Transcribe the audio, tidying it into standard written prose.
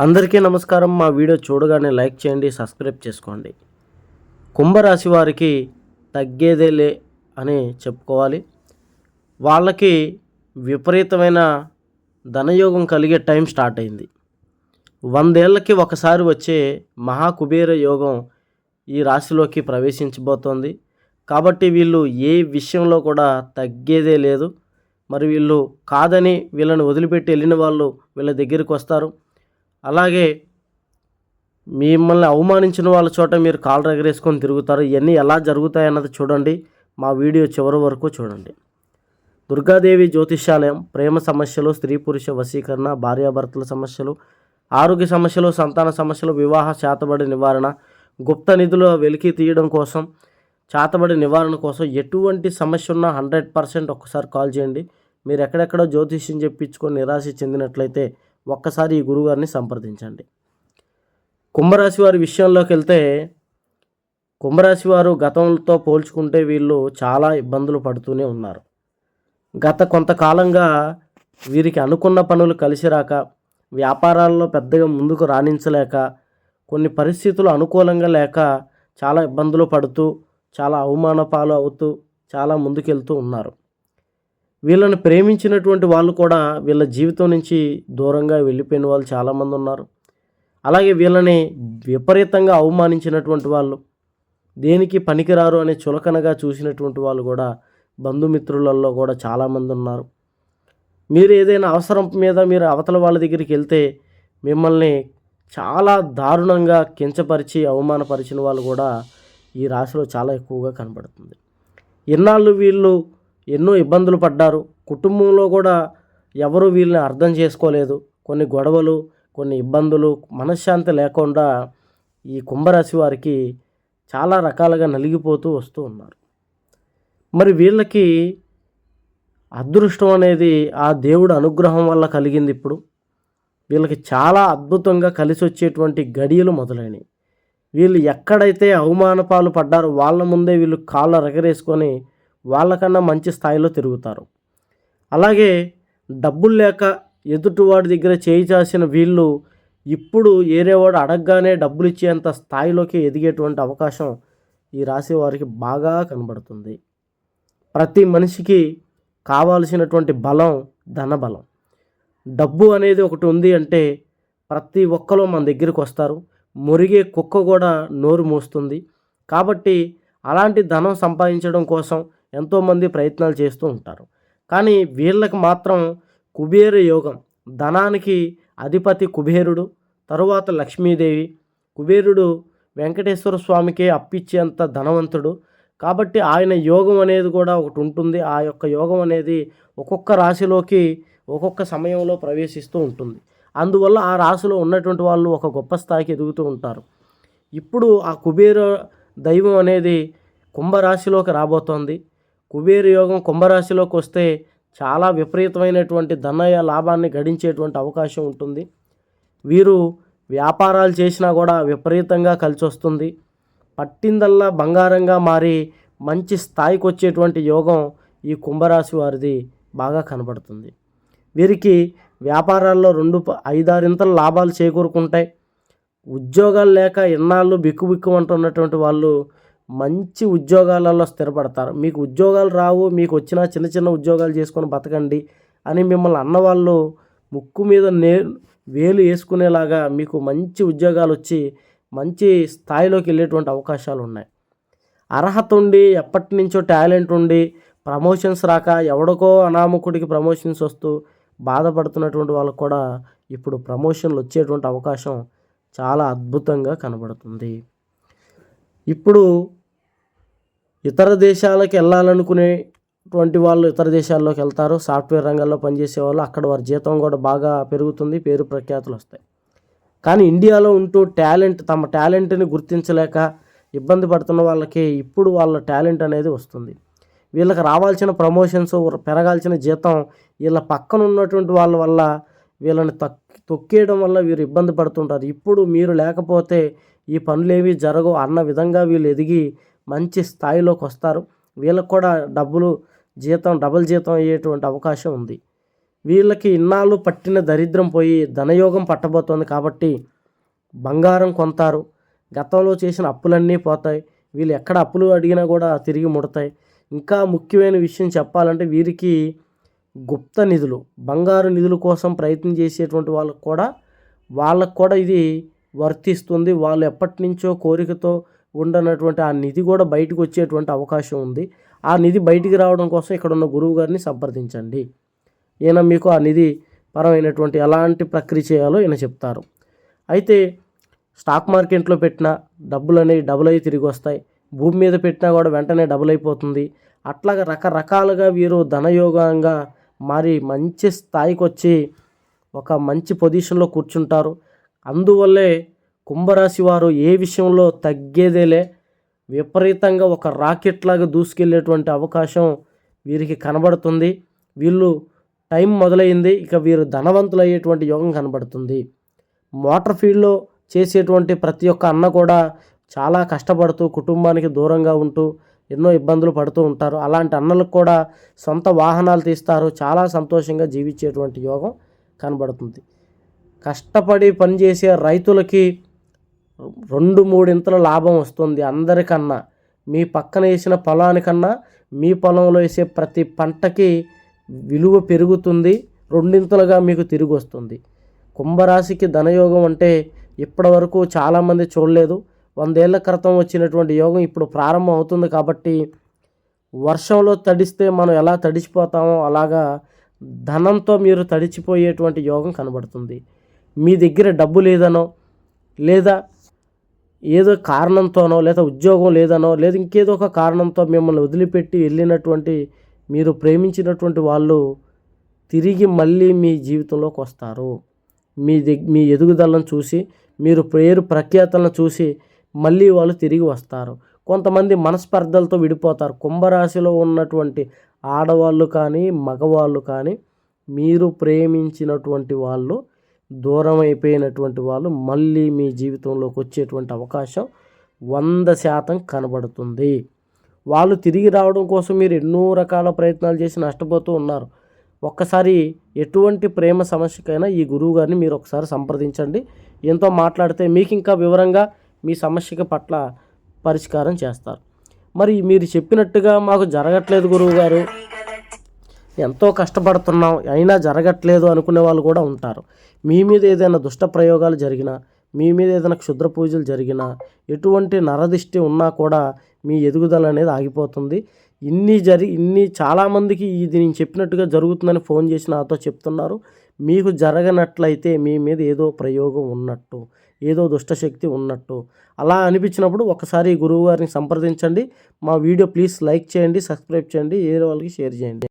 అందరికీ నమస్కారం. మా వీడియో చూడగానే లైక్ చేయండి, సబ్స్క్రైబ్ చేసుకోండి. కుంభరాశి వారికి తగ్గేదేలే అని చెప్పుకోవాలి. వాళ్ళకి విపరీతమైన ధనయోగం కలిగే టైం స్టార్ట్ అయింది. 100 ఏళ్ళకి ఒకసారి వచ్చే మహాకుబేర యోగం ఈ రాశిలోకి ప్రవేశించబోతోంది. కాబట్టి వీళ్ళు ఏ విషయంలో కూడా తగ్గేదే లేదు. మరి వీళ్ళు కాదని వీళ్ళని వదిలిపెట్టి వెళ్ళిన వాళ్ళు వీళ్ళ దగ్గరికి వస్తారు. అలాగే మిమ్మల్ని అవమానించిన వాళ్ళ చోట మీరు కాళ్ళు ఎగరేసుకొని తిరుగుతారు. ఇవన్నీ ఎలా జరుగుతాయన్నది చూడండి. మా వీడియో చివరి వరకు చూడండి. దుర్గాదేవి జ్యోతిష్యాలయం ప్రేమ సమస్యలు, స్త్రీ పురుష వశీకరణ, భార్యాభర్తల సమస్యలు, ఆరోగ్య సమస్యలు, సంతాన సమస్యలు, వివాహ చేతబడి నివారణ, గుప్త నిధులు వెలికి తీయడం కోసం, చేతబడి నివారణ కోసం ఎటువంటి సమస్య ఉన్నా 100% ఒక్కసారి కాల్ చేయండి. మీరు ఎక్కడెక్కడో జ్యోతిష్యం చెప్పించుకొని నిరాశ చెందినట్లయితే ఒక్కసారి ఈ గురువుగారిని సంప్రదించండి. కుంభరాశి వారి విషయంలోకి వెళ్తే, కుంభరాశి వారు గతంతో పోల్చుకుంటే వీళ్ళు చాలా ఇబ్బందులు పడుతూనే ఉన్నారు. గత కొంతకాలంగా వీరికి అనుకున్న పనులు కలిసి రాక, వ్యాపారాల్లో పెద్దగా ముందుకు రాణించలేక, కొన్ని పరిస్థితులు అనుకూలంగా లేక చాలా ఇబ్బందులు పడుతూ, చాలా అవమాన పాలు అవుతూ చాలా ముందుకెళ్తూ ఉన్నారు. వీళ్ళని ప్రేమించినటువంటి వాళ్ళు కూడా వీళ్ళ జీవితం నుంచి దూరంగా వెళ్ళిపోయిన వాళ్ళు చాలామంది ఉన్నారు. అలాగే వీళ్ళని విపరీతంగా అవమానించినటువంటి వాళ్ళు, దేనికి పనికిరారు అనే చులకనగా చూసినటువంటి వాళ్ళు కూడా బంధుమిత్రులలో కూడా చాలామంది ఉన్నారు. మీరు ఏదైనా అవసరం మీద మీరు అవతల వాళ్ళ దగ్గరికి వెళ్తే మిమ్మల్ని చాలా దారుణంగా కించపరిచి అవమానపరిచిన వాళ్ళు కూడా ఈ రాశిలో చాలా ఎక్కువగా కనబడుతుంది. ఇన్నాళ్ళు వీళ్ళు ఎన్నో ఇబ్బందులు పడ్డారు. కుటుంబంలో కూడా ఎవరు వీళ్ళని అర్థం చేసుకోలేదు. కొన్ని గొడవలు, కొన్ని ఇబ్బందులు, మనశ్శాంతి లేకుండా ఈ కుంభరాశి వారికి చాలా రకాలుగా నలిగిపోతూ వస్తూ ఉన్నారు. మరి వీళ్ళకి అదృష్టం అనేది ఆ దేవుడు అనుగ్రహం వల్ల కలిగింది. ఇప్పుడు వీళ్ళకి చాలా అద్భుతంగా కలిసి వచ్చేటువంటి గడియలు మొదలైనవి. వీళ్ళు ఎక్కడైతే అవమాన పాలు పడ్డారో వాళ్ళ ముందే వీళ్ళు కాళ్ళ రగరేసుకొని వాళ్ళకన్నా మంచి స్థాయిలో తిరుగుతారు. అలాగే డబ్బులు లేక ఎదుటివాడి దగ్గర చేయి చాసిన వీళ్ళు ఇప్పుడు ఏరేవాడు అడగగానే డబ్బులు ఇచ్చేంత స్థాయిలోకి ఎదిగేటువంటి అవకాశం ఈ రాశి వారికి బాగా కనబడుతుంది. ప్రతి మనిషికి కావాల్సినటువంటి బలం ధనబలం. డబ్బు అనేది ఒకటి ఉంది అంటే ప్రతి ఒక్కరు మన దగ్గరికి వస్తారు. మురిగే కుక్క కూడా నోరు మూస్తుంది. కాబట్టి అలాంటి ధనం సంపాదించడం కోసం ఎంతోమంది ప్రయత్నాలు చేస్తూ ఉంటారు. కానీ వీళ్ళకి మాత్రం కుబేర యోగం. ధనానికి అధిపతి కుబేరుడు, తరువాత లక్ష్మీదేవి. కుబేరుడు వెంకటేశ్వర స్వామికే అప్పిచ్చేంత ధనవంతుడు. కాబట్టి ఆయన యోగం అనేది కూడా ఒకటి ఉంటుంది. ఆ యొక్క యోగం అనేది ఒక్కొక్క రాశిలోకి ఒక్కొక్క సమయంలో ప్రవేశిస్తూ ఉంటుంది. అందువల్ల ఆ రాశిలో ఉన్నటువంటి వాళ్ళు ఒక గొప్ప స్థాయికి ఎదుగుతూ ఉంటారు. ఇప్పుడు ఆ కుబేర దైవం అనేది కుంభరాశిలోకి రాబోతోంది. కుబేర యోగం కుంభరాశిలోకి వస్తే చాలా విపరీతమైనటువంటి ధనయ లాభాన్ని గడించేటువంటి అవకాశం ఉంటుంది. వీరు వ్యాపారాలు చేసినా కూడా విపరీతంగా కలిసి వస్తుంది. పట్టిందల్లా బంగారంగా మారి మంచి స్థాయికి వచ్చేటువంటి యోగం ఈ కుంభరాశి వారిది బాగా కనబడుతుంది. వీరికి వ్యాపారాల్లో 5-6 లాభాలు చేకూరుకుంటాయి. ఉద్యోగాలు లేక ఎన్నాళ్ళు బిక్కుబిక్కుమంటున్నటువంటి వాళ్ళు మంచి ఉద్యోగాలలో స్థిరపడతారు. మీకు ఉద్యోగాలు రావు, మీకు వచ్చిన చిన్న చిన్న ఉద్యోగాలు చేసుకొని బతకండి అని మిమ్మల్ని అన్నవాళ్ళు ముక్కు మీద వేలు వేసుకునేలాగా మీకు మంచి ఉద్యోగాలు వచ్చి మంచి స్థాయిలోకి వెళ్ళేటువంటి అవకాశాలు ఉన్నాయి. అర్హత ఉండి ఎప్పటి నుంచో టాలెంట్ ఉండి ప్రమోషన్స్ రాక ఎవడికో అనామకుడికి ప్రమోషన్స్ వస్తూ బాధపడుతున్నటువంటి వాళ్ళకు కూడా ఇప్పుడు ప్రమోషన్లు వచ్చేటువంటి అవకాశం చాలా అద్భుతంగా కనబడుతుంది. ఇప్పుడు ఇతర దేశాలకు వెళ్ళాలనుకునేటువంటి వాళ్ళు ఇతర దేశాల్లోకి వెళ్తారు. సాఫ్ట్వేర్ రంగంలో పనిచేసే వాళ్ళు అక్కడ వారి జీతం కూడా బాగా పెరుగుతుంది, పేరు ప్రఖ్యాతులు వస్తాయి. కానీ ఇండియాలో ఉంటూ తమ టాలెంట్ని గుర్తించలేక ఇబ్బంది పడుతున్న వాళ్ళకి ఇప్పుడు వాళ్ళ టాలెంట్ అనేది వస్తుంది. వీళ్ళకి రావాల్సిన ప్రమోషన్స్, పెరగాల్సిన జీతం వీళ్ళ పక్కన ఉన్నటువంటి వాళ్ళ వల్ల వీళ్ళని తొక్కేయడం వల్ల వీరు ఇబ్బంది పడుతుంటారు. ఇప్పుడు మీరు లేకపోతే ఈ పనులేవి జరగవు అన్న విధంగా వీళ్ళు ఎదిగి మంచి స్థాయిలోకి వస్తారు. వీళ్ళకు కూడా డబుల్ జీతం అయ్యేటువంటి అవకాశం ఉంది. వీళ్ళకి ఇన్నాళ్ళు పట్టిన దరిద్రం పోయి ధనయోగం పట్టబోతోంది కాబట్టి బంగారం కొంటారు. గతంలో చేసిన అప్పులన్నీ పోతాయి. వీళ్ళు ఎక్కడ అప్పులు అడిగినా కూడా తిరిగి ముడతాయి. ఇంకా ముఖ్యమైన విషయం చెప్పాలంటే వీరికి గుప్త నిధులు, బంగారు నిధుల కోసం ప్రయత్నం చేసేటువంటి వాళ్ళకు కూడా ఇది వర్తిస్తుంది. వాళ్ళు ఎప్పటి నుంచో కోరికతో ఉండనటువంటి ఆ నిధి కూడా బయటకు వచ్చేటువంటి అవకాశం ఉంది. ఆ నిధి బయటికి రావడం కోసం ఇక్కడ ఉన్న గురువు గారిని సంప్రదించండి. ఈయన మీకు ఆ నిధి పరమైనటువంటి ఎలాంటి ప్రక్రియ చేయాలో ఈయన చెప్తారు. అయితే స్టాక్ మార్కెట్లో పెట్టిన డబ్బులు అనేవి డబుల్ అయ్యి తిరిగి వస్తాయి. భూమి మీద పెట్టినా కూడా వెంటనే డబుల్ అయిపోతుంది. అట్లాగా రకరకాలుగా వీరు ధనయోగంగా మారి మంచి స్థాయికి వచ్చి ఒక మంచి పొజిషన్లో కూర్చుంటారు. అందువల్లే కుంభరాశి వారు ఏ విషయంలో తగ్గేదేలే, విపరీతంగా ఒక రాకెట్ లాగా దూసుకెళ్ళేటువంటి అవకాశం వీరికి కనబడుతుంది. వీళ్ళు టైం మొదలైంది, ఇక వీరు ధనవంతులు అయ్యేటువంటి యోగం కనబడుతుంది. మోటార్ ఫీల్డ్లో చేసేటువంటి ప్రతి ఒక్క అన్న కూడా చాలా కష్టపడుతూ కుటుంబానికి దూరంగా ఉంటూ ఎన్నో ఇబ్బందులు పడుతూ ఉంటారు. అలాంటి అన్నలకు కూడా సొంత వాహనాలు తీస్తారు. చాలా సంతోషంగా జీవించేటువంటి యోగం కనబడుతుంది. కష్టపడి పనిచేసే రైతులకి 2-3 ఇంతల లాభం వస్తుంది. అందరికన్నా మీ పక్కన వేసిన పొలానికన్నా మీ పొలంలో వేసే ప్రతి పంటకి విలువ పెరుగుతుంది. 2 ఇంతలుగా మీకు తిరిగి వస్తుంది. కుంభరాశికి ధనయోగం అంటే ఇప్పటి వరకు చాలామంది చూడలేదు. 100 ఏళ్ల క్రితం వచ్చినటువంటి యోగం ఇప్పుడు ప్రారంభం అవుతుంది. కాబట్టి వర్షంలో తడిస్తే మనం ఎలా తడిచిపోతామో అలాగా ధనంతో మీరు తడిచిపోయేటువంటి యోగం కనబడుతుంది. మీ దగ్గర డబ్బు లేదనో, లేదా ఏదో కారణంతోనో, లేదా ఉద్యోగం లేదనో, లేదా ఇంకేదో ఒక కారణంతో మిమ్మల్ని వదిలిపెట్టి వెళ్ళినటువంటి మీరు ప్రేమించినటువంటి వాళ్ళు తిరిగి మళ్ళీ మీ జీవితంలోకి వస్తారు. మీ ఎదుగుదలను చూసి, మీరు పేరు ప్రఖ్యాతలను చూసి మళ్ళీ వాళ్ళు తిరిగి వస్తారు. కొంతమంది మనస్పర్ధలతో విడిపోతారు. కుంభరాశిలో ఉన్నటువంటి ఆడవాళ్ళు కానీ మగవాళ్ళు కానీ మీరు ప్రేమించినటువంటి వాళ్ళు దూరం అయిపోయినటువంటి వాళ్ళు మళ్ళీ మీ జీవితంలోకి వచ్చేటువంటి అవకాశం 100% కనబడుతుంది. వాళ్ళు తిరిగి రావడం కోసం మీరు ఎన్నో రకాల ప్రయత్నాలు చేసి నష్టపోతూ ఉన్నారు. ఒక్కసారి ఎటువంటి ప్రేమ సమస్యకైనా ఈ గురువు గారిని మీరు ఒకసారి సంప్రదించండి. ఎంతో మాట్లాడితే మీకు ఇంకా వివరంగా మీ సమస్యకి పట్ల పరిష్కారం చేస్తారు. మరి మీరు చెప్పినట్టుగా మాకు జరగట్లేదు గురువుగారు, ఎంతో కష్టపడుతున్నాం అయినా జరగట్లేదు అనుకునే వాళ్ళు కూడా ఉంటారు. మీ మీద ఏదైనా దుష్ట ప్రయోగాలు జరిగినా, మీ మీద ఏదైనా క్షుద్ర పూజలు జరిగినా, ఎటువంటి నరదిష్టి ఉన్నా కూడా మీ ఎదుగుదల అనేది ఆగిపోతుంది. ఇన్ని చాలామందికి ఇది నేను చెప్పినట్టుగా జరుగుతుందని ఫోన్ చేసి నాతో చెప్తున్నారు. మీకు జరగనట్లయితే మీ మీద ఏదో ప్రయోగం ఉన్నట్టు, ఏదో దుష్టశక్తి ఉన్నట్టు అలా అనిపించినప్పుడు ఒకసారి గురువు గారిని సంప్రదించండి. మా వీడియో ప్లీజ్ లైక్ చేయండి, సబ్స్క్రైబ్ చేయండి, వేరే వాళ్ళకి షేర్ చేయండి.